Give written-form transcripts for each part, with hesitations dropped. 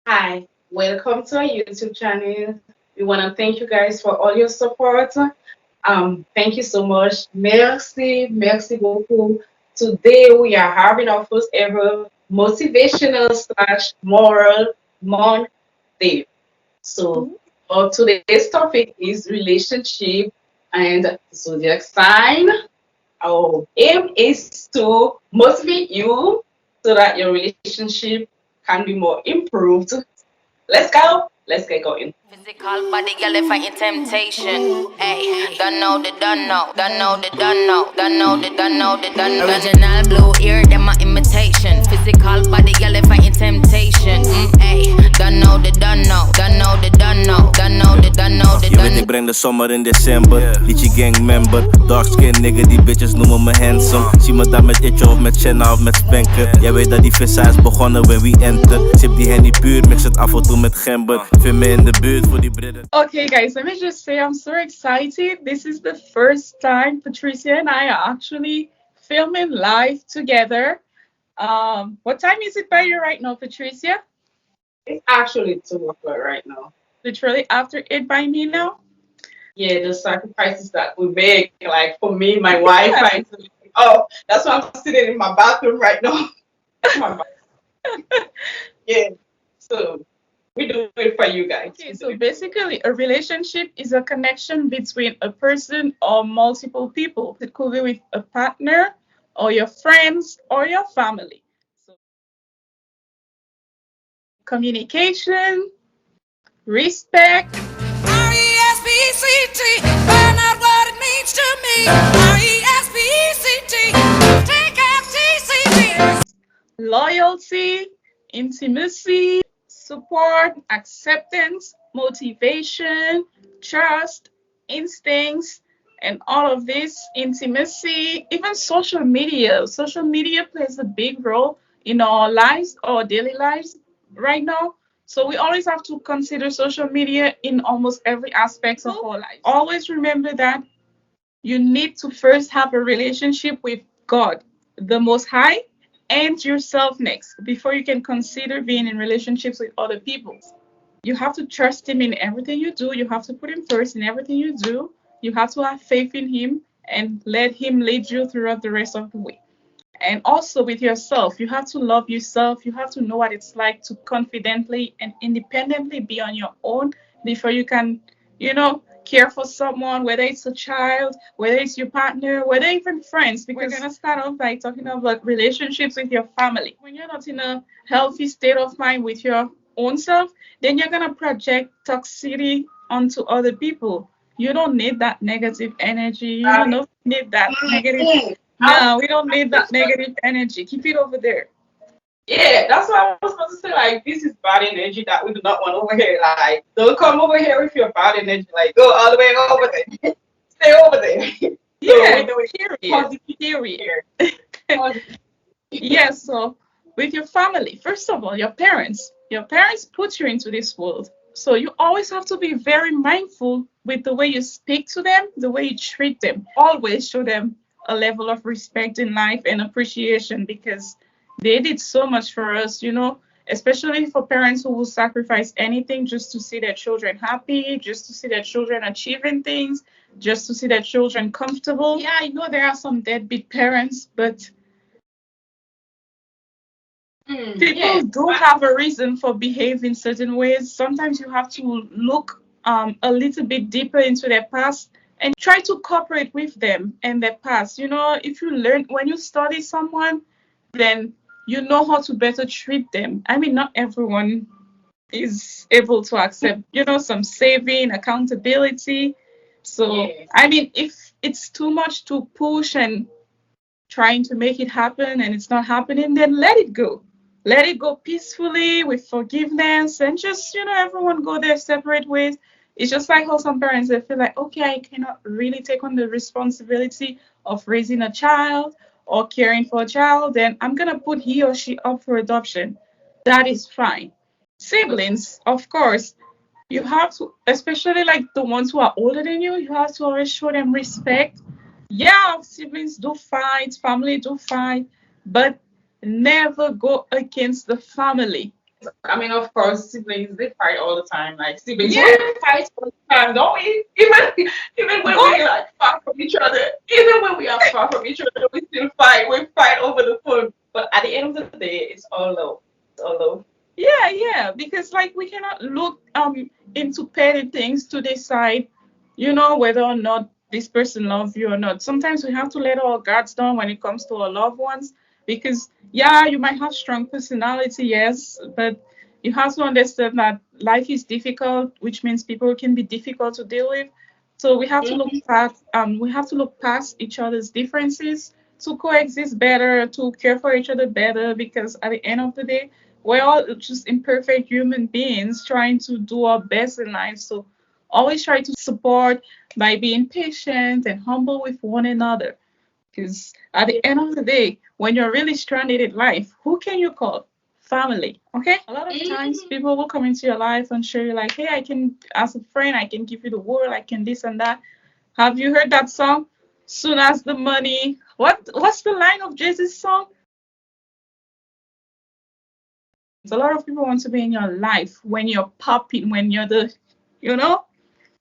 Hi, welcome to our YouTube channel. We want to thank you guys for all your support. Thank you so much. Merci beaucoup. Today we are having our first ever motivational slash moral Monday. So, today's topic is relationship and zodiac sign. Our aim is to motivate you so that your relationship can be more improved. Let's go. Let's get going. Physical body, girl, if fighting temptation. Hey, don't know the don't know, don't know the don't know, don't know the don't know the don't know. Original blue ear, them my imitation. Physical body, girl, if fighting temptation. Hey, don't know the don't know, don't know the don't know, don't know the don't know the Je weet don't ik breng de zomer in december. Liedje gang member. Dark skin nigga, die bitches noemen me handsome. Zie me daar met Itje of met Shanna of met Spanker. Jij weet dat die vissa is begonnen when we enter. Sip die handy puur, mix het af en toe met gember. Vind me in de buurt voor die Britten. Okay, guys, let me just say I'm so excited. This is the first time Patricia and I are actually filming live together. What time is it by you right now, Patricia? It's actually 2 o'clock right now. Literally after 8 by me now. Yeah, the sacrifices that we make, like for me, my wife, oh, that's why I'm sitting in my bathroom right now. My yeah, so we do it for you guys. Okay, so basically, a relationship is a connection between a person or multiple people. It could be with a partner or your friends or your family. So, communication, respect. RESPECT, find out what it means to me. RESPECT, take FTCT. Loyalty, intimacy, support, acceptance, motivation, trust, instincts, and all of this intimacy, even social media. Social media plays a big role in our lives, our daily lives right now. So we always have to consider social media in almost every aspect of our life. Always remember that you need to first have a relationship with God, the Most High, and yourself next before you can consider being in relationships with other people. You have to trust Him in everything you do. You have to put Him first in everything you do. You have to have faith in Him and let Him lead you throughout the rest of the way. And also with yourself, you have to love yourself. You have to know what it's like to confidently and independently be on your own before you can, care for someone, whether it's a child, whether it's your partner, whether even friends. Because we're going to start off by talking about relationships with your family. When you're not in a healthy state of mind with your own self, then you're going to project toxicity onto other people. You don't need that negative energy. You don't need that negative. No, we don't need that negative energy. Keep it over there. Yeah, that's what I was supposed to say. Like, this is bad energy that we do not want over here. Like, don't come over here with your bad energy. Like, go all the way over there. Stay over there. Yeah, so we do it period. Period. Yes, so with your family, first of all, your parents. Your parents put you into this world. So you always have to be very mindful with the way you speak to them, the way you treat them. Always show them a level of respect in life and appreciation because they did so much for us, especially for parents who will sacrifice anything just to see their children happy, just to see their children achieving things, just to see their children comfortable. Yeah, I know there are some deadbeat parents, but people do have a reason for behaving certain ways. Sometimes you have to look a little bit deeper into their past and try to cooperate with them and their past. If you learn when you study someone, then you know how to better treat them. I mean, not everyone is able to accept, some saving, accountability. So, I mean, if it's too much to push and trying to make it happen and it's not happening, then let it go. Let it go peacefully with forgiveness and just, everyone go their separate ways. It's just like how some parents they feel like, okay, I cannot really take on the responsibility of raising a child or caring for a child, then I'm gonna put he or she up for adoption. That is fine. Siblings, of course, you have to, especially like the ones who are older than you have to always show them respect. Yeah, siblings do fight, family do fight, but never go against the family. I mean, of course, siblings they fight all the time. Like siblings, Yeah, we fight all the time, don't we? Even when we but like far from each other, even when we are far from each other, we still fight. We fight over the phone. But at the end of the day, it's all love. It's all love. yeah, yeah, because like we cannot look into petty things to decide, whether or not this person loves you or not. Sometimes we have to let our guards down when it comes to our loved ones, because yeah, you might have strong personality, yes, but you have to understand that life is difficult, which means people can be difficult to deal with. So Mhm. we have to look past each other's differences to coexist better, to care for each other better, because at the end of the day, we're all just imperfect human beings trying to do our best in life. So always try to support by being patient and humble with one another. Because at the end of the day, when you're really stranded in life, who can you call? Family. Okay? A lot of times Mhm. people will come into your life and show you like, hey, I can, as a friend, I can give you the world, I can this and that. Have you heard that song? Soon as the money. What's the line of Jesus' song? A lot of people want to be in your life when you're popping, when you're the, you know,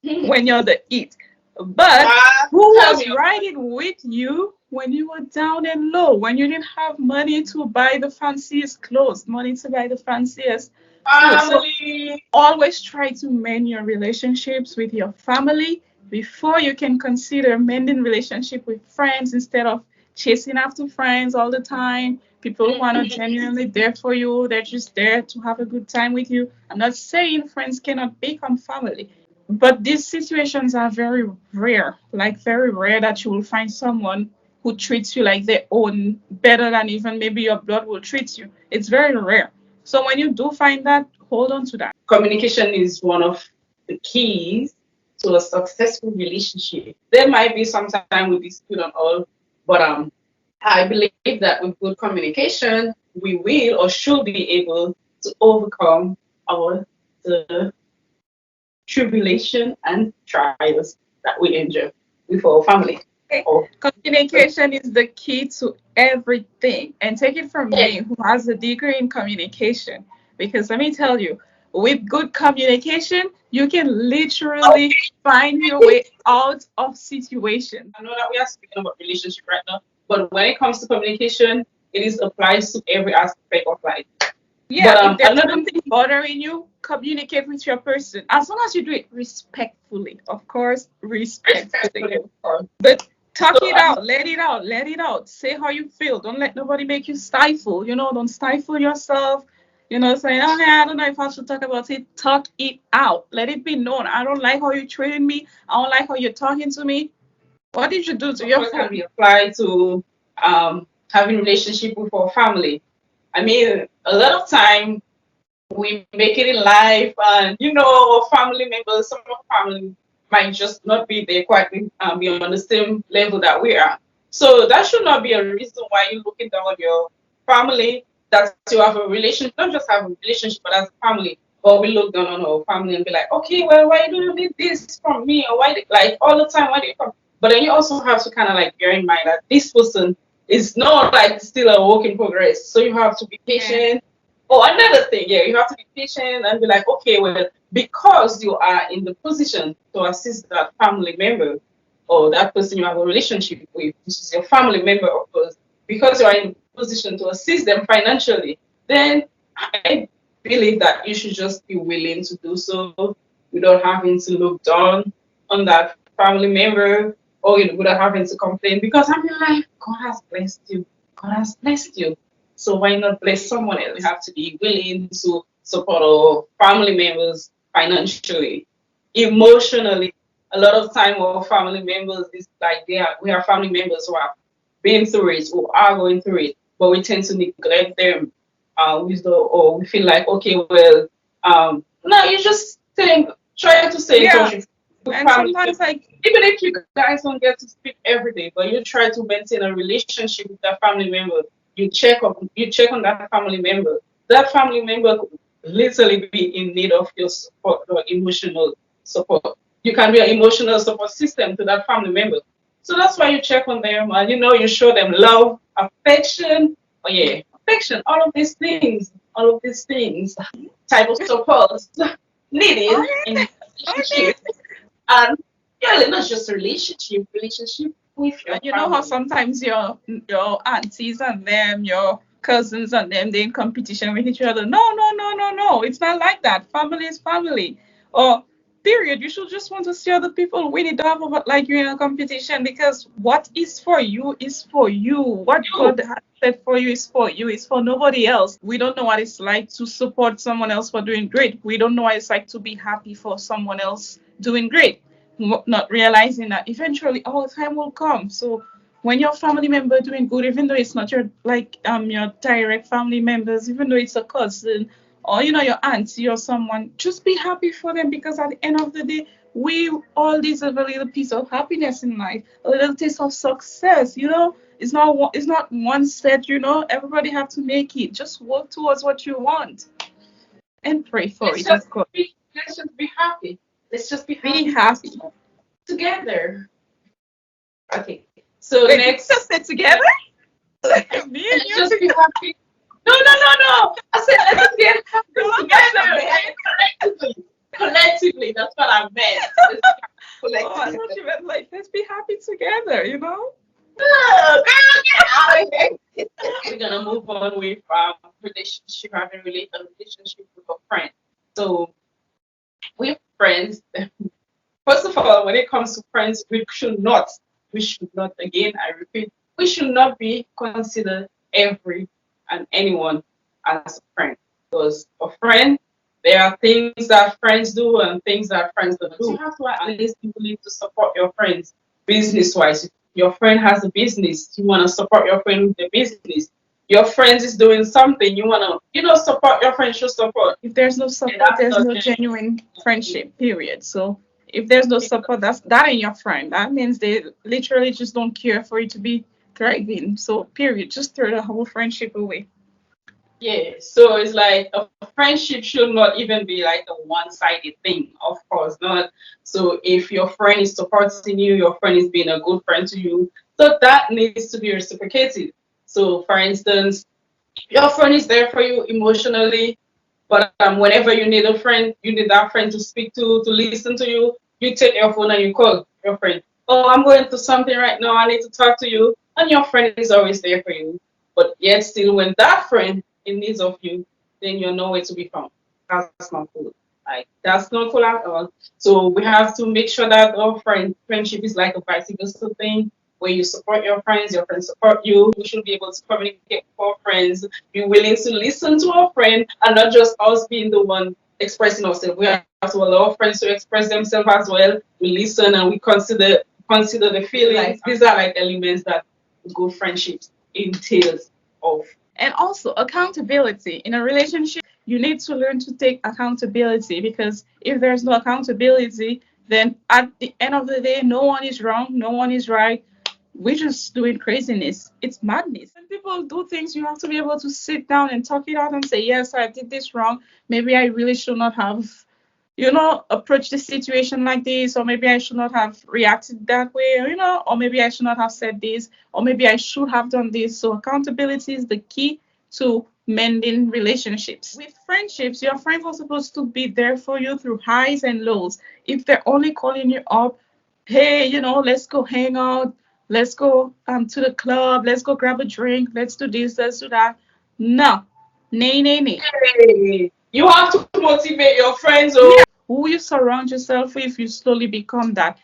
when you're the it. But Ah, who tell me was about it. riding with you when you were down and low, when you didn't have money to buy the fanciest clothes, money to buy the fanciest food? So Family. always try to mend your relationships with your family before you can consider mending relationship with friends instead of chasing after friends all the time. People who are not Mhm. genuinely there for you, they're just there to have a good time with you. I'm not saying friends cannot become family, but these situations are very rare, like very rare that you will find someone who treats you like their own better than even maybe your blood will treat you. It's very rare. So when you do find that, hold on to that. Communication is one of the keys to a successful relationship. There might be some time we dispute on all, but I believe that with good communication, we will or should be able to overcome our the tribulation and trials that we endure with our family. Okay? Or Communication is the key to everything. And take it from yes, me, who has a degree in communication. Because let me tell you, with good communication, you can literally find your okay. way out of situations. I know that we are speaking about relationship right now, but when it comes to communication, it is applies to every aspect of life. But Yeah, if there's another something bothering you, communicate with your person. As long as you do it respectfully, of course, respectfully. respectfully, of course. But talk So it out, let it out, let it out. Say how you feel. Don't let nobody make you stifle. Don't stifle yourself. Saying, oh, hey, I don't know if I should talk about it. Talk it out. Let it be known. I don't like how you're treating me. I don't like how you're talking to me. What did you do to your also can phone? be applied to having relationship with our family. I mean, a lot of time we make it in life, and our family members, some of our family might just not be there quite be on the same level that we are. So that should not be a reason why you're looking down on your family. That you have a relationship, not just have a relationship, but as a family. Or we look down on our family and be like, okay, well, why do you need this from me? Or why, like, all the time, why do you come? But then you also have to kind of like bear in mind that this person is not like still a work in progress. So you have to be Yeah. patient. Oh, another thing, yeah, you have to be patient and be like, okay, well, because you are in the position to assist that family member or that person you have a relationship with, which is your family member, of course, because you are in a position to assist them financially, then I believe that you should just be willing to do so without having to look down on that family member or without having to complain because I mean, like, God has blessed you. God has blessed you. So why not bless someone else? We have to be willing to support our family members financially, emotionally. A lot of time our family members is like we have family members who have been through it, who are going through it, but we tend to neglect them with the or we feel like okay, well, no, you just try to stay in touch Yeah. with And family sometimes like even if you guys don't get to speak every day, but you try to maintain a relationship with that family member, you check on that family member. That family member could literally be in need of your support or emotional support. You can be an emotional support system to that family member. So that's why you check on them and you show them love, affection, oh yeah, affection, all of these things. all of these things, type of support needed Okay. in Okay. relationship. And yeah, not just relationship with your You know how family. sometimes your aunties and them, your cousins and them, they in competition with each other. No, no, no, no, no. It's not like that. Family is family. Or period. You should just want to see other people win it off about like you're in a competition because what is for you is for you. What You, God has said for you is for you. It's for nobody else. We don't know what it's like to support someone else for doing great. We don't know what it's like to be happy for someone else doing great, not realizing that eventually our time will come. So when your family member doing good, even though it's not your like your direct family members, even though it's a cousin or your auntie or someone, just be happy for them because at the end of the day, we all deserve a little piece of happiness in life, a little taste of success. It's not one set. Everybody have to make it. Just work towards what you want and pray for let's it, of just course. let's just be happy. Let's just be Be happy happy. together. Okay. So Wait, did you next, just say together? Me and let's you just be together. happy. No, no, no, no. I said let's just get happy No, that's a together. man. Collectively. Collectively. That's what I meant. Let's be Oh, I happy thought collectively. you meant like let's be happy together. Oh, girl, get out of here. We're gonna move on with relationship, having a relationship with a friend. So with friends, first of all, when it comes to friends, we should not, again, I repeat, we should not be considered every and anyone as a friend. Because a friend, there are things that friends do and things that friends don't do. You have to at least be willing to support your friends business wise. If your friend has a business, you want to support your friend with the business. Your friend is doing something, you want to, support your friend, show support. If there's no And support, that's there's not no genuine friendship, period. So if there's no support, that ain't your friend. That means they literally just don't care for you to be thriving. So period. Just throw the whole friendship away. yeah, so it's like a friendship should not even be like a one-sided thing. Of course not. So if your friend is supporting you, your friend is being a good friend to you, so that needs to be reciprocated. So for instance, your friend is there for you emotionally, but whenever you need a friend, you need that friend to speak to listen to you. You take your phone and you call your friend. Oh, I'm going through something right now. I need to talk to you, and your friend is always there for you. But yet, still, when that friend in needs of you, then you're nowhere to be found. That's not cool. Like that's not cool at all. So we have to make sure that our friendship is like a vice versa thing where you support your friends support you. We should be able to communicate with our friends, be willing to listen to our friend, and not just us being the one expressing ourselves. We have to allow our friends to express themselves as well. We listen and we consider the feelings. These are like elements that good friendships entails of. And also accountability in a relationship. You need to learn to take accountability because if there's no accountability, then at the end of the day, no one is wrong, no one is right. We're just doing craziness. It's madness. When people do things, you have to be able to sit down and talk it out and say, yes, I did this wrong. Maybe I really should not have, approached the situation like this, or maybe I should not have reacted that way, or maybe I should not have said this, or maybe I should have done this. So accountability is the key to mending relationships. With friendships, your friends are supposed to be there for you through highs and lows. If they're only calling you up, hey, let's go hang out, let's go to the club, let's go grab a drink, let's do this, let's do that. No, nay, nay, nay. Hey, you have to motivate your friends. Yeah, Oh, who you surround yourself with, you slowly become that.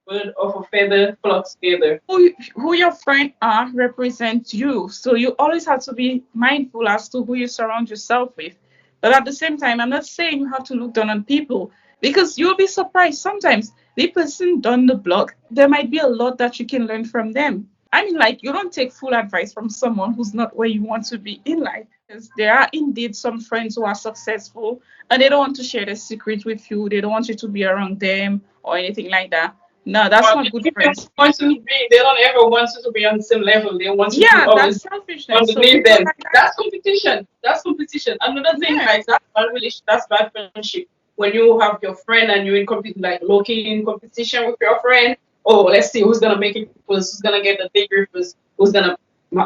bird of a feather flock together. Who your friend are represents you. So you always have to be mindful as to who you surround yourself with. But at the same time, I'm not saying you have to look down on people because you'll be surprised. Sometimes the person done the block, there might be a lot that you can learn from them. I mean, like, you don't take full advice from someone who's not where you want to be in life. Because there are indeed some friends who are successful and they don't want to share their secrets with you. They don't want you to be around them or anything like that. No, that's But not good they don't friends. want you to be. They don't ever want you to be on the same level. They want you to Yeah, always that's be selfishness. So underneath people them. like that, That's competition. That's competition. Another thing, yeah. like that's bad relation. That's bad friendship. When you have your friend and you're in like looking in competition with your friend. Oh, let's see who's gonna make it first. Who's gonna get the degree first? Who's gonna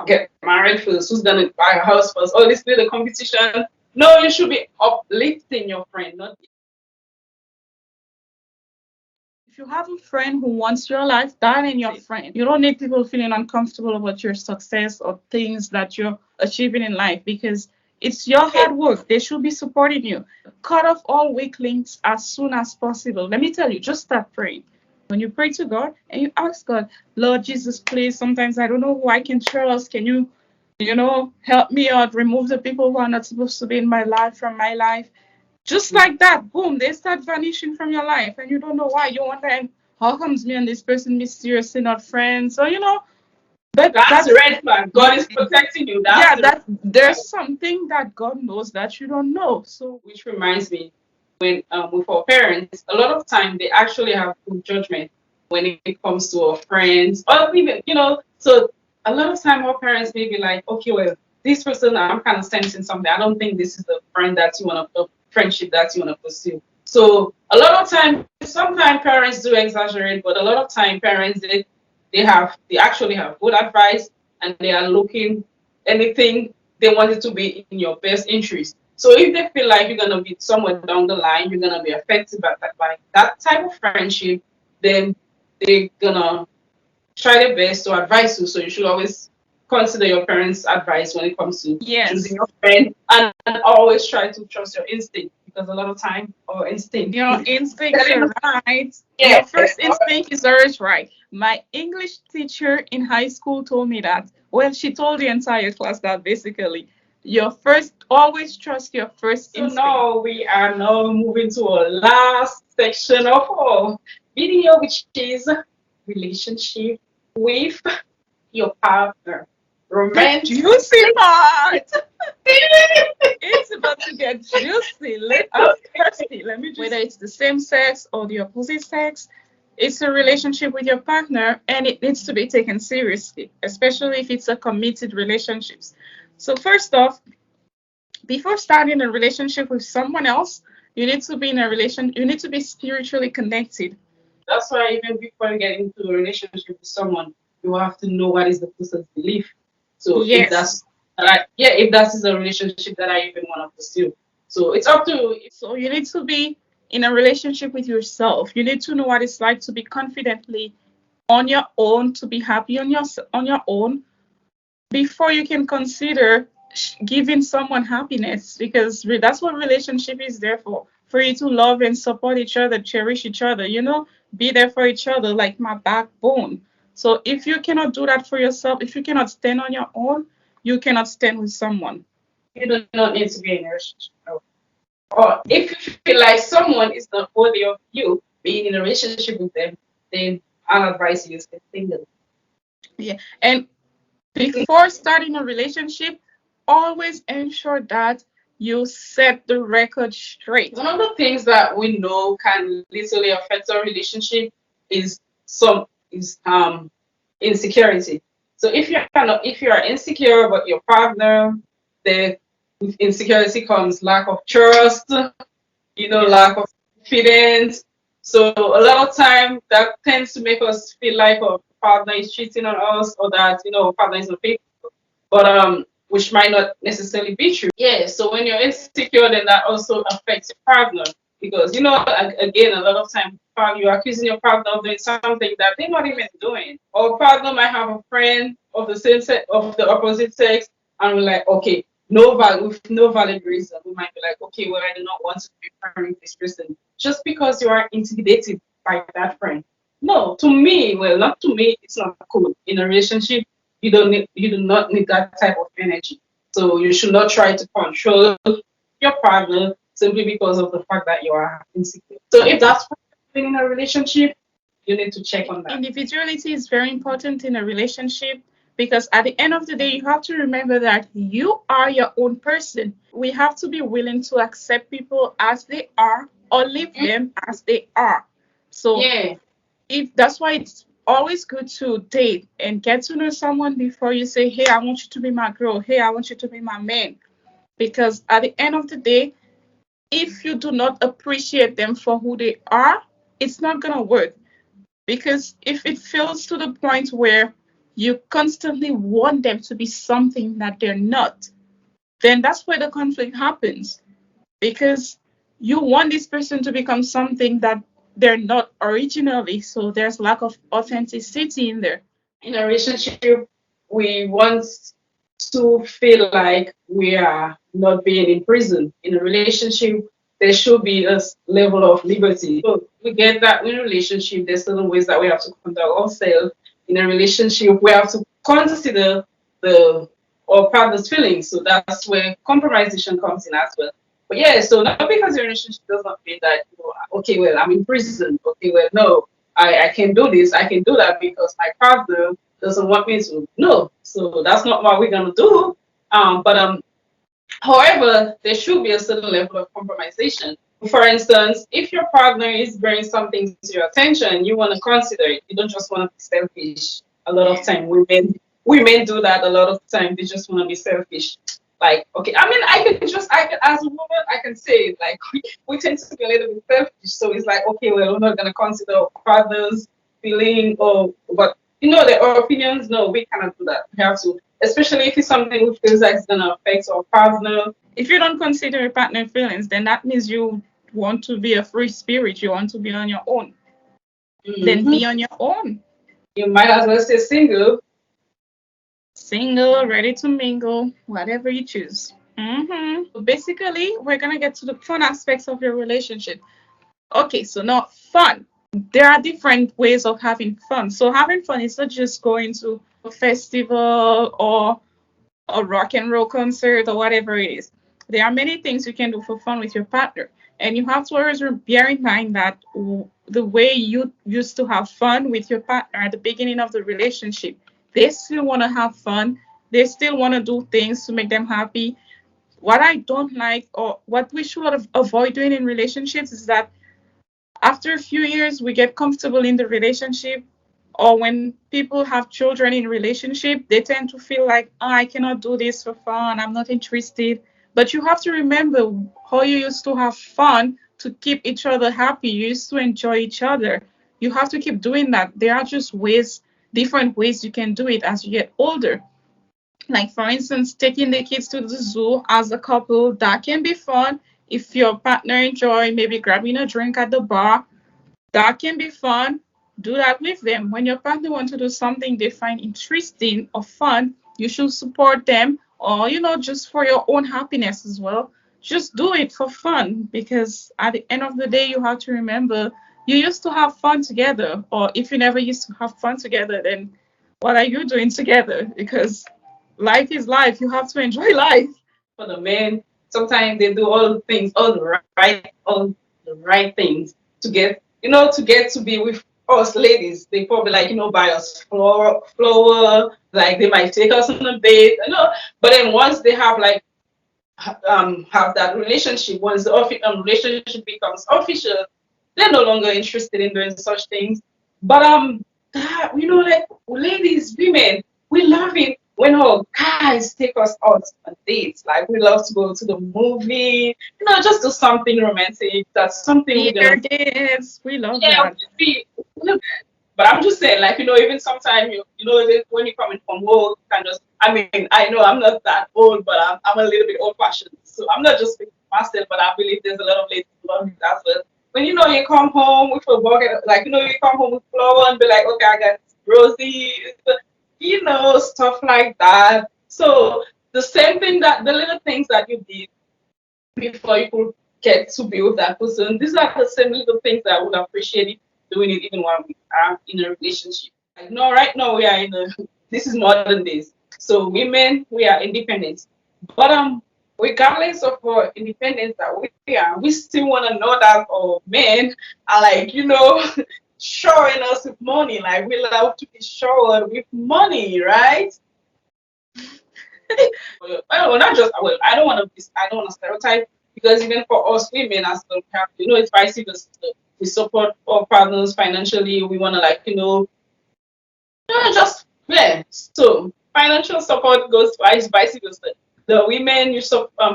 get married first, who's gonna buy a house first, all this little competition. No, you should be uplifting your friend, not If you have a friend who wants your life, that ain't your friend. You don't need people feeling uncomfortable about your success or things that you're achieving in life because it's your hard work. They should be supporting you. Cut off all weak links as soon as possible. Let me tell you, just start praying. When you pray to God and you ask God, Lord Jesus, please, sometimes I don't know who I can trust. Can you, help me out, remove the people who are not supposed to be in my life from my life? Just like that, boom, they start vanishing from your life, and you don't know why. You wonder, how comes me and this person mysteriously not friends? So but that's a that's red flag. God is protecting you. That's yeah, the red that flag. there's something that God knows that you don't know. So Which reminds me, when with our parents, a lot of time they actually have good judgment when it comes to our friends, or even So a lot of time our parents may be like, okay, well, this person I'm kind of sensing something. I don't think this is the friend that you want to, the friendship that you want to pursue. So a lot of time, sometimes parents do exaggerate, but a lot of time parents they actually have good advice and they are looking anything they want it to be in your best interest. So if they feel like you're gonna be somewhere down the line, you're gonna be affected by that type of friendship, then they're gonna try their best to advise you. So you should always consider your parents' advice when it comes to choosing yes, your friend, and always try to trust your instinct, because a lot of time our instinct your is instincts telling are us, right. yeah, Your first instinct is always right. My English teacher in high school told me that. Well, she told the entire class that basically your first always trust your first so instinct. now we are now moving to our last section of our video, which is relationship with your partner. The Romantic. juicy part. It's about to get juicy. Firstly, let me just whether it's the same sex or the opposite sex, it's a relationship with your partner and it needs to be taken seriously, especially if it's a committed relationship. So first off, before starting a relationship with someone else, you need to be spiritually connected. That's why even before you get into a relationship with someone, you have to know what is the person's belief. So if Yes. that's if that is a relationship that I even want to pursue. So it's up to you. So you need to be in a relationship with yourself. You need to know what it's like to be confidently on your own, to be happy on your own before you can consider giving someone happiness, because that's what relationship is there for you to love and support each other, cherish each other, be there for each other like my backbone. So if you cannot do that for yourself, if you cannot stand on your own, you cannot stand with someone. You do not need to be in a relationship. Or if you feel like someone is not worthy of you being in a relationship with them, then I'll advise you to stay single. Yeah. And before starting a relationship, always ensure that you set the record straight. One of the things that we know can literally affect our relationship is some is insecurity. So if you are insecure about your partner, then with insecurity comes lack of trust, lack of confidence. So a lot of time that tends to make us feel like our partner is cheating on us, or that our partner is not faithful. But which might not necessarily be true. Yeah. So when you're insecure, then that also affects your partner, because again, a lot of time you're accusing your partner of doing something that they're not even doing. Or partner might have a friend of the same sex, of the opposite sex, and we're like, okay, with no valid reason, we might be like, okay, well, I do not want to be friends with this person just because you are intimidated by that friend. No, to me, well, not to me, it's not cool. In a relationship, you do not need that type of energy. So you should not try to control your partner simply because of the fact that you are insecure. So if that's what you're doing in a relationship, you need to check on that. Individuality is very important in a relationship because at the end of the day, you have to remember that you are your own person. We have to be willing to accept people as they are or leave them as they are. So Yeah. if that's why it's always good to date and get to know someone before you say, hey, I want you to be my girl. Hey, I want you to be my man. Because at the end of the day, if you do not appreciate them for who they are, it's not going to work. Because if it feels to the point where you constantly want them to be something that they're not, then that's where the conflict happens, because you want this person to become something that they're not originally. So there's lack of authenticity in there. In a relationship, we want to feel like we are not being in prison. In a relationship, there should be a level of liberty. So we get that in a relationship, there's certain ways that we have to conduct ourselves. In a relationship, we have to consider the our partner's feelings. So that's where compromisation comes in as well. But yeah, so not because your relationship does not mean that, okay, well, I'm in prison. Okay, well, no, I can do this, I can do that because my partner doesn't want me to. No, so that's not what we're gonna do. But however, there should be a certain level of compromisation. For instance, if your partner is bringing something to your attention, you want to consider it. You don't just want to be selfish. A lot of time, women do that. A lot of time, they just want to be selfish. Like, okay, I mean, I can, as a woman, I can say it. Like, we tend to be a little bit selfish. So it's like, okay, well, we're not gonna consider our partner's feeling or, but their opinions. No, we cannot do that. We have to, especially if it's something we feel like it's gonna affect our partner. If you don't consider your partner feelings, then that means you want to be a free spirit. You want to be on your own. Then Mhm. be on your own. You might as well stay single. Single, ready to mingle, whatever you choose. So basically, we're gonna get to the fun aspects of your relationship. Okay, so now fun. There are different ways of having fun. So having fun is not just going to a festival or a rock and roll concert or whatever it is. There are many things you can do for fun with your partner. And you have to always bear in mind that the way you used to have fun with your partner at the beginning of the relationship, they still want to have fun. They still want to do things to make them happy. What I don't like, or what we should avoid doing in relationships, is that after a few years we get comfortable in the relationship, or when people have children in relationship, they tend to feel like, oh, I cannot do this for fun, I'm not interested. But you have to remember how you used to have fun to keep each other happy. You used to enjoy each other. You have to keep doing that. There are just different ways you can do it as you get older. Like, for instance, taking the kids to the zoo as a couple, that can be fun. If your partner enjoy maybe grabbing a drink at the bar, that can be fun. Do that with them. When your partner wants to do something they find interesting or fun, you should support them, or, just for your own happiness as well. Just do it for fun, because at the end of the day, you have to remember you used to have fun together. Or if you never used to have fun together, then what are you doing together? Because life is life. You have to enjoy life. For the men, sometimes they do all the things, all the right things to get to be with us ladies. They probably like, buy us flower, like they might take us on a date. But then once they have like have that relationship, once the relationship becomes official, they're no longer interested in doing such things. But like ladies, women, we love it when our guys take us out on dates. Like we love to go to the movie, just do something romantic. That's something we're Beer gonna days, we love yeah, that. we love that. But I'm just saying, like, even sometimes when you're coming from work, you can just I mean, I know I'm not that old, but I'm a little bit old fashioned. So I'm not just speaking for myself, but I believe there's a lot of ladies who love it as well. When you come home with a bucket, like you come home with flour and be like, okay, I got rosy, stuff like that. So the same thing, that the little things that you did before you could get to be with that person, these are the same little things that I would appreciate it doing it even while we are in a relationship. Like, no, right now we are in a this is modern days. So women, we are independent. But regardless of our independence that we are, we still want to know that our men are like, showing us with money. Like we love to be showered with money, right? Well, not just well, I don't want to stereotype, because even for us women as well, we have, it's vice versa. We support our partners financially. We want to like, just yeah. So financial support goes vice versa. The women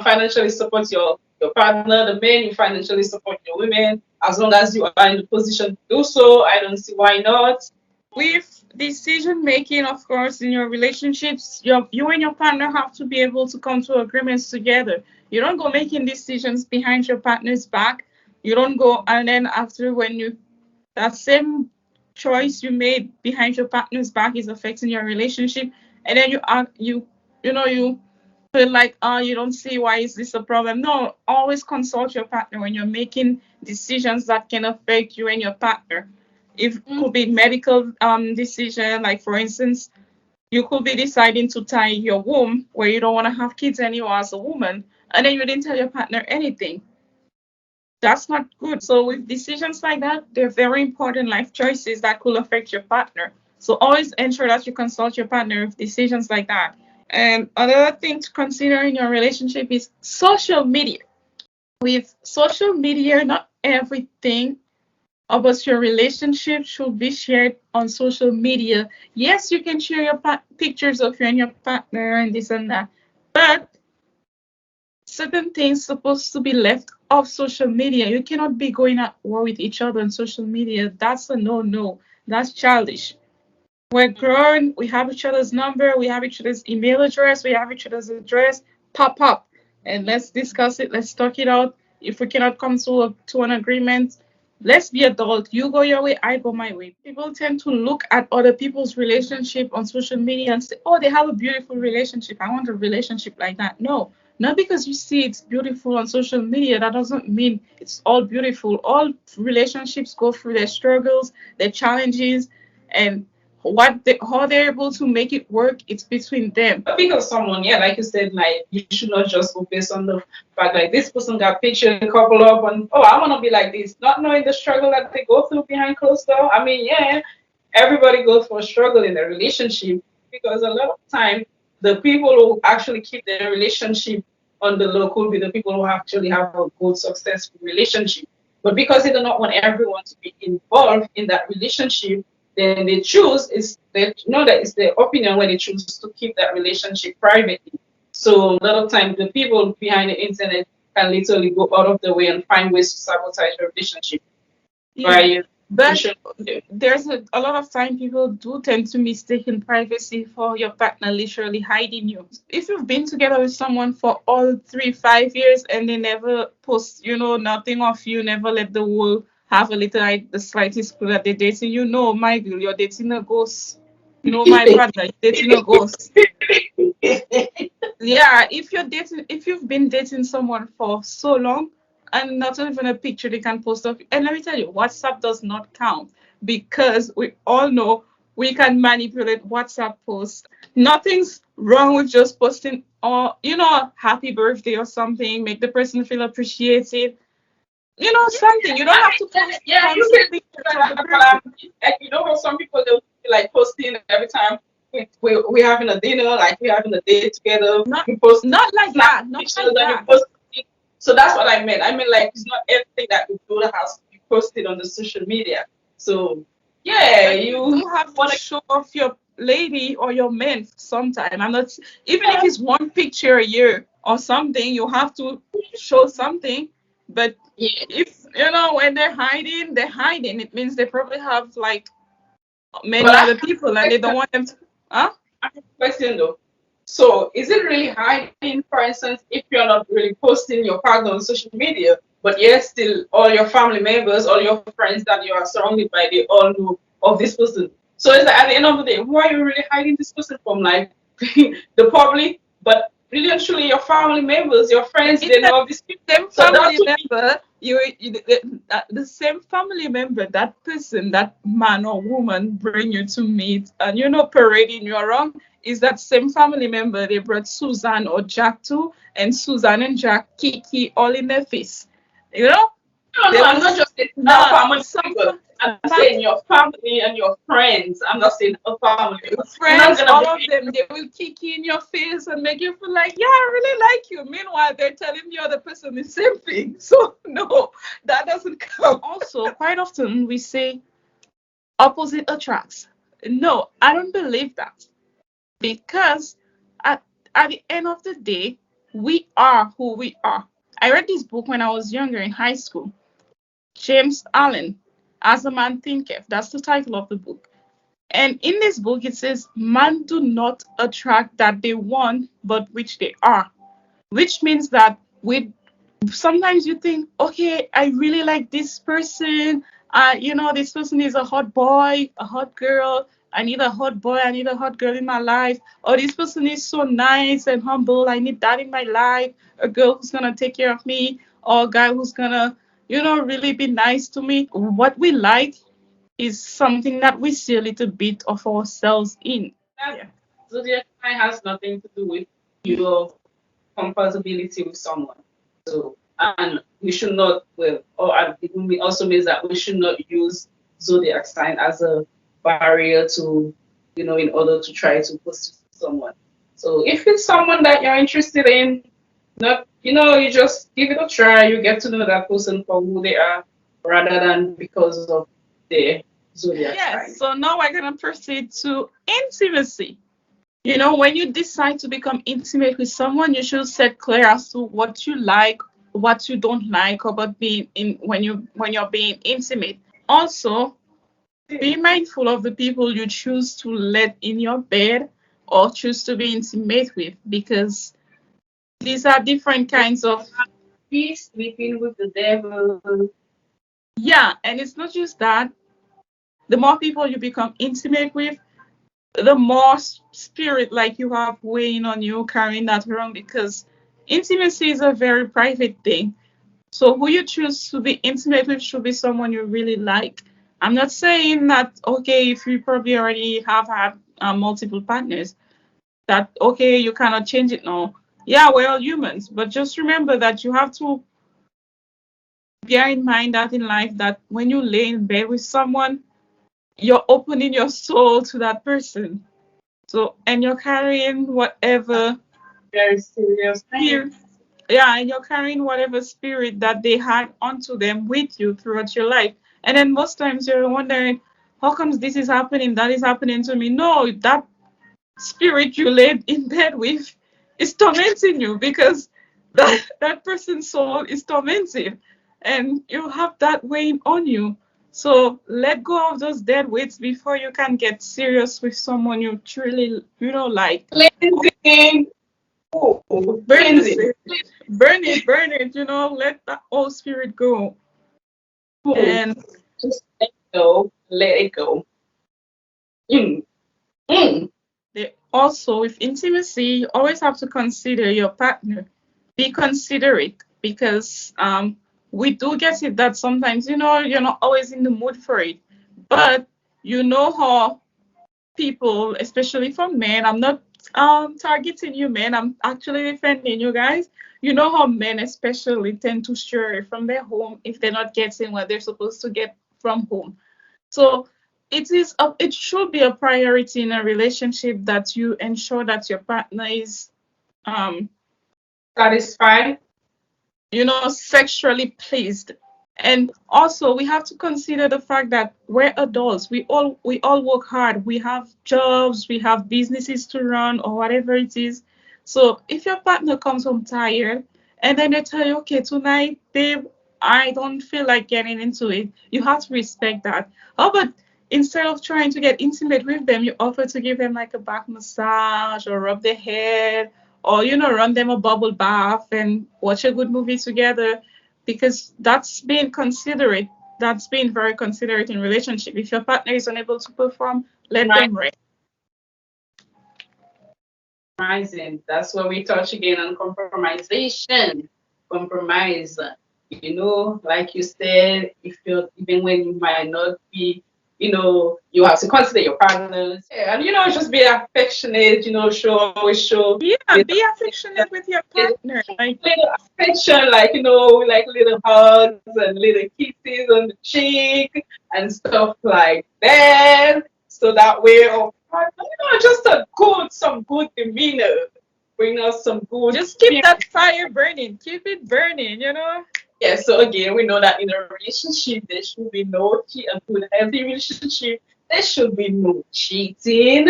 financially support your partner. The men you financially support your women. As long as you are in the position to do so, I don't see why not. With decision making, of course, in your relationships, you and your partner have to be able to come to agreements together. You don't go making decisions behind your partner's back. You don't go and then after when you that same choice you made behind your partner's back is affecting your relationship, and then you are you feel like you don't see why is this a problem. No, always consult your partner when you're making decisions that can affect you and your partner. If it could be medical decision, like for instance, you could be deciding to tie your womb where you don't want to have kids anymore as a woman, and then you didn't tell your partner anything. That's not good. So with decisions like that, they're very important life choices that could affect your partner. So always ensure that you consult your partner with decisions like that. And another thing to consider in your relationship is social media. With social media, not everything about your relationship should be shared on social media. Yes, you can share your pictures of you and your partner and this and that, but certain things supposed to be left off social media. You cannot be going at war with each other on social media. That's a no. That's childish. We're grown. We have each other's number. We have each other's email address. We have each other's address. Pop up and let's discuss it. Let's talk it out. If we cannot come to an agreement, let's be adult. You go your way. I go my way. People tend to look at other people's relationship on social media and say, "Oh, they have a beautiful relationship. I want a relationship like that." No, not because you see it's beautiful on social media. That doesn't mean it's all beautiful. All relationships go through their struggles, their challenges, and how they're able to make it work, it's between them. But because someone, yeah, like you said, like you should not just focus on the fact like this person got pictured couple up and oh, I want to be like this, not knowing the struggle that they go through behind closed door. I mean, yeah, everybody goes for a struggle in their relationship because a lot of time the people who actually keep their relationship on the low could be the people who actually have a good successful relationship. But because they do not want everyone to be involved in that relationship, then they choose is they know that it's their opinion when they choose to keep that relationship privately. So a lot of times the people behind the internet can literally go out of the way and find ways to sabotage your relationship Yeah. by But social. there's a lot of time people do tend to mistake in privacy for your partner literally hiding you. If you've been together with someone for all 3, 5 years and they never post, nothing of you, never let the world have a little like the slightest clue that they're dating you. No, my girl, you're dating a ghost. No, my brother, you're dating a ghost. Yeah, if you've been dating someone for so long and not even a picture they can post of, and let me tell you, WhatsApp does not count because we all know we can manipulate WhatsApp posts. Nothing's wrong with just posting or happy birthday or something, make the person feel appreciated. Something. You don't have to post Yeah, you constant can do pictures of the that, but person. like you know how some people they'll be like posting every time we having a dinner, like we having a day together, Not we post not like snap that. Not pictures like and you that. post it. So that's what I meant. I mean like it's not everything that we do that has to be posted on the social media. So yeah, But you you do have to wanna show off your lady or your man sometime. I'm not even if it's one picture a year or something, you have to show something. But yeah. if when they're hiding, they're hiding. It means they probably have like But many other people and they don't want them to huh? I have a question though. So is it really hiding, for instance, if you're not really posting your partner on social media, but yet still all your family members, all your friends that you are surrounded by, they all know of this person. So it's like at the end of the day, who are you really hiding this person from? Like the public, but really and truly your family members, your Let friends, me they tell know of this people. you, same So that family would be member, the same family member, that person, that man or woman bring you to meet, and parading you around, is that same family member they brought Susan or Jack to, and Susan and Jack Kiki all in their face. You know, no, they no, will I'm not just saying our not family some people. I'm family saying your family and your friends. I'm not saying a family member. You're not friends, gonna all be of them, they will kick you in your face and make you feel like, yeah, I really like you. Meanwhile, they're telling the other person the same thing. So, no, that doesn't count. Also, quite often we say opposite attracts. No, I don't believe that because at, at the end of the day, we are who we are. I read this book when I was younger in high school. James Allen, As a Man Thinketh. That's the title of the book. And in this book, it says, "Man do not attract that they want, but which they are." Which means that with sometimes you think, okay, I really like this person. This person is a hot boy, a hot girl. I need a hot boy. I need a hot girl in my life. Or this person is so nice and humble. I need that in my life. A girl who's gonna take care of me, or a guy who's gonna, really be nice to me. What we like is something that we see a little bit of ourselves in. That Yeah. zodiac sign has nothing to do with your compatibility with someone. So, and we should not, well, or it also means that we should not use zodiac sign as a barrier to, in order to try to pursue someone. So, if it's someone that you're interested in, not, you just give it a try. You get to know that person for who they are, rather than because of their zodiac sign. Yes. So now we're gonna proceed to intimacy. When you decide to become intimate with someone, you should set clear as to what you like, what you don't like about being in when you're being intimate. Also, be mindful of the people you choose to let in your bed or choose to be intimate with, because these are different kinds of. Be sleeping with the devil. Yeah, and it's not just that. The more people you become intimate with, the more spirit like you have weighing on you, carrying that around, because intimacy is a very private thing. So who you choose to be intimate with should be someone you really like. I'm not saying that, okay, if you probably already have had multiple partners, that okay, you cannot change it now. Yeah, we're all humans, but just remember that you have to bear in mind that in life, that when you lay in bed with someone, you're opening your soul to that person. So, and you're carrying whatever Very serious thing. spirit, yeah, and you're carrying whatever spirit that they had onto them with you throughout your life. And then most times you're wondering, how comes this is happening, that is happening to me? No, that spirit you laid in bed with is tormenting you, because that person's soul is tormented, and you have that weighing on you. So let go of those dead weights before you can get serious with someone you truly, like. Cleansing. Oh, Burn cleansing. it, burn it, let that old spirit go. Oh, And just let it go. Let it go. Mm, mm. also, with intimacy, you always have to consider your partner. Be considerate, because we do get it that sometimes, you're not always in the mood for it. But you know how people, especially for men, I'm not targeting you men, I'm actually defending you guys. You know how men especially tend to stray from their home if they're not getting what they're supposed to get from home. So it should be a priority in a relationship that you ensure that your partner is um Satisfied. sexually pleased. And also we have to consider the fact that we're adults. We all work hard. We have jobs, we have businesses to run, or whatever it is. So if your partner comes home tired and then they tell you, okay, tonight, babe, I don't feel like getting into it, you have to respect that. Oh, but instead of trying to get intimate with them, you offer to give them like a back massage, or rub their head, or run them a bubble bath and watch a good movie together, because that's being considerate. That's being very considerate in relationship. If your partner is unable to perform, let them rest. Compromising. That's where we touch again on compromisation. Compromise. Like you said, if you're even when you might not be, you have to consider your partners. Yeah, and just be affectionate, always show Yeah, little, be affectionate with your little, partner. Like, little affection, like like little hugs and little kisses on the cheek and stuff like that. So that way, just some good demeanor, bring us some good just keep spirit. that fire burning. Keep it burning. Yeah, so again, we know that in a relationship, there should be a good, healthy relationship. There should be no cheating.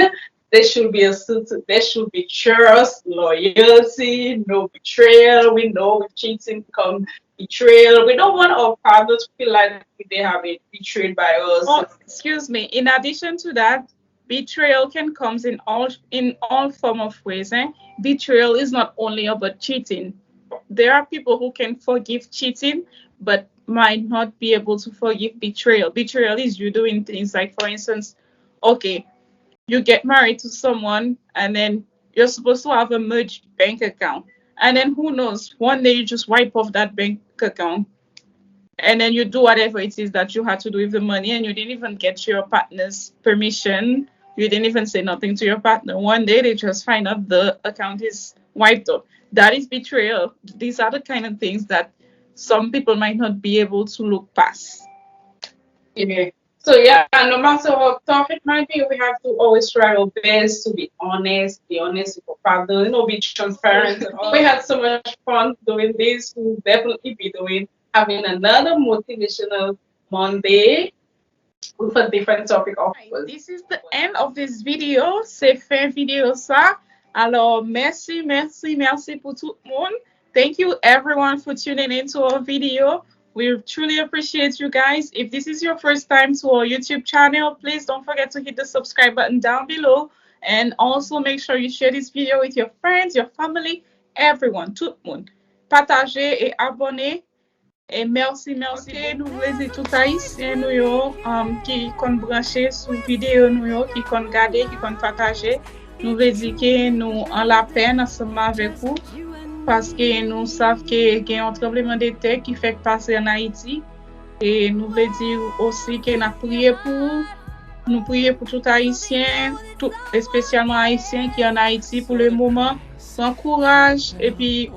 There should be trust, loyalty, no betrayal. We know with cheating come betrayal. We don't want our partners to feel like they have been betrayed by us. Oh, excuse me. In addition to that, betrayal can come in all form of ways. Eh? Betrayal is not only about cheating. There are people who can forgive cheating, but might not be able to forgive betrayal. Betrayal is you doing things like, for instance, okay, you get married to someone and then you're supposed to have a merged bank account. And then who knows, one day you just wipe off that bank account and then you do whatever it is that you had to do with the money and you didn't even get your partner's permission. You didn't even say nothing to your partner. One day they just find out the account is wiped off. That is betrayal. These are the kind of things that some people might not be able to look past. Yeah. So yeah, no matter how tough it might be, we have to always try our best to be honest with our partner, be transparent. We had so much fun doing this. We'll definitely be having another motivational Monday with a different topic, of course. This is the end of this video. C'est fin vidéo ça. Alors, merci pour tout le monde. Thank you everyone for tuning into our video. We truly appreciate you guys. If this is your first time to our YouTube channel, please don't forget to hit the subscribe button down below. And also make sure you share this video with your friends, your family, everyone, tout le monde. Partagez et abonnez. Et merci. Nou vlezi tout haïtien nou yo ki kon branche sou video nou yo, ki kon gade, ki kon pataje. Nou vlezi ke nou an la pen anseman avek ou, paske nou sav ke gen yon trembleman de terre ki fek pase en Haiti. Et nou vlezi aussi ke na priye pou ou. Nou priye pou tout haïtien, spécialement haïtien qui en Haïti pour le moment. Son courage et puis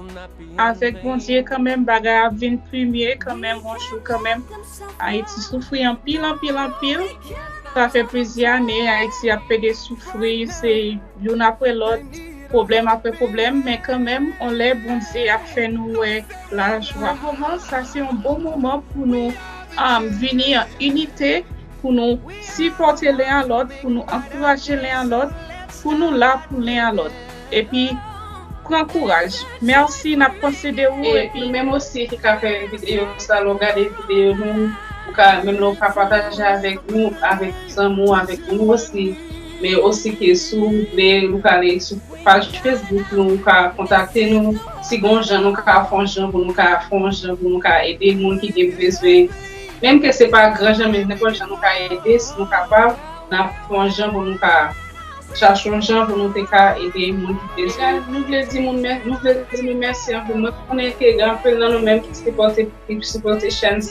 avec bon Dieu quand même, bagay a vin premier quand même, on chou quand même. Haïti souffri en pile. Ça fait plusieurs années, Haïti a fait des souffrir, c'est l'un après l'autre, problème après problème, mais quand même, on l'est, bon Dieu a fait nous la joie. Ça c'est un bon moment pour nous venir en unité, pour nous supporter l'un à l'autre, pour nous encourager l'un à l'autre, pour nous là pour l'un à l'autre. Et puis, grand courage. Merci, n'a procédé où. Et puis, même aussi, qui a fait vidéo, ça, regarder vidéo, nous, même nous, partager avec nous, avec nous, avec nous aussi. Mais aussi, qui est sous, nous, aller sur page Facebook, nous, contacter nous, si bon, nous, faire pour nous, aider les gens qui ont besoin. Même que ce n'est pas grand, mais n'importe gens nous aider, si nous sommes capables, nous faire pour nous chercher un gens pour nous aider les gens qui ont besoin. Nous voulons dire merci à vous. On est grand peu dans nous-mêmes qui supportent la chaîne.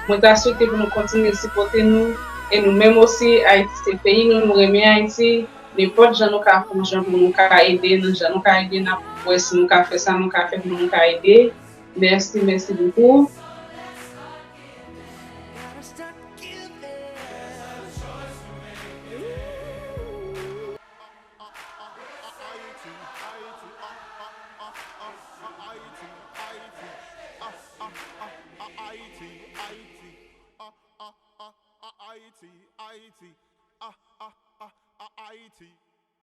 Moi, je souhaite pour nous continuer à supporter nous. Et nous-mêmes aussi, Haïti, c'est pays, nous remettons Haïti. N'importe gens nous faire pour nous aider, nous aider, pour si nous faire ça, nous faire pour nous aider. Merci beaucoup. Haiti.